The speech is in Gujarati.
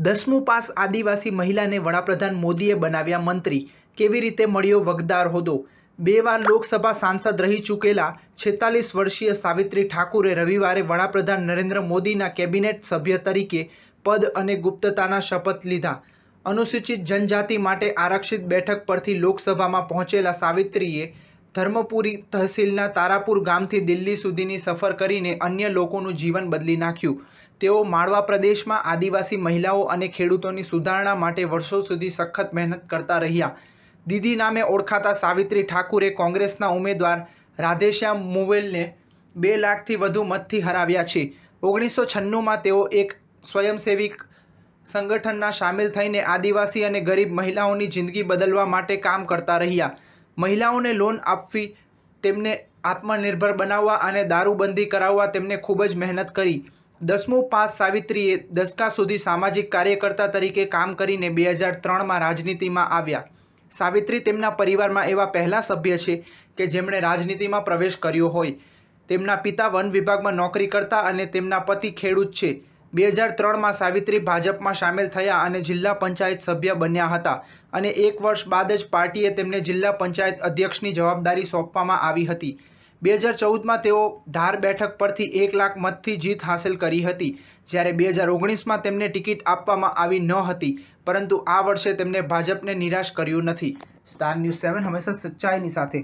10મું પાસ આદિવાસી મહિલાને વડાપ્રધાન મોદીએ બનાવ્યા મંત્રી, કેવી રીતે મળ્યો વગદાર હોદ્દો? 2 વાર લોકસભા સાંસદ રહી ચૂકેલા 46 વર્ષીય સાવિત્રી ઠાકુરે રવિવારે વડાપ્રધાન નરેન્દ્ર મોદીના કેબિનેટ સભ્ય તરીકે પદ અને ગુપ્તતાના શપથ લીધા. અનુસૂચિત જનજાતિ માટે આરક્ષિત બેઠક પરથી લોકસભામાં પહોંચેલા સાવિત્રીએ ધર્મપુરી તહસીલના તારાપુર ગામથી દિલ્હી સુધીની સફર કરીને અન્ય લોકોનું જીવન બદલી નાખ્યું. તેઓ માળવા પ્રદેશમાં આદિવાસી મહિલાઓ અને ખેડૂતોની સુધારણા માટે વર્ષો સુધી સખત મહેનત કરતા રહ્યા. દીદી નામે ઓળખાતા સાવિત્રી ઠાકુરે કોંગ્રેસના ઉમેદવાર રાધેશ્યામ મુવલેને 2 લાખથી વધુ મતથી હરાવ્યા છે. 1996માં તેઓ એક સ્વયંસેવી સંગઠનમાં સામેલ થઈને આદિવાસી અને ગરીબ મહિલાઓની જિંદગી બદલવા માટે કામ કરતા રહ્યા. મહિલાઓને લોન આપવી, તેમને આત્મનિર્ભર બનાવવા અને દારૂબંધી કરાવવા તેમણે ખૂબ જ મહેનત કરી. 10મું પાસ સાવિત્રીએ દશકા સુધી સામાજિક કાર્યકર્તા તરીકે કામ કરીને 2003માં રાજનીતિમાં આવ્યા. સાવિત્રી તેમના પરિવારમાં એવા પહેલા સભ્ય છે કે જેમણે રાજનીતિમાં પ્રવેશ કર્યો હોય. તેમના પિતા વન વિભાગમાં નોકરી કરતા અને તેમના પતિ ખેડૂત છે. 2003માં સાવિત્રી ભાજપમાં સામેલ થયા અને જિલ્લા પંચાયત સભ્ય બન્યા હતા અને 1 વર્ષ બાદ જ પાર્ટીએ તેમને જિલ્લા પંચાયત અધ્યક્ષની જવાબદારી સોંપવામાં આવી હતી. 2014માં તેઓ ધાર બેઠક પરથી 1 લાખ મતથી જીત હાંસલ કરી હતી, જ્યારે 2019માં તેમને ટિકિટ આપવામાં આવી ન હતી, પરંતુ આ વર્ષે તેમને ભાજપને નિરાશ કર્યું નથી. સ્ટાર ન્યૂઝ 7 હંમેશા સચ્ચાઈની સાથે.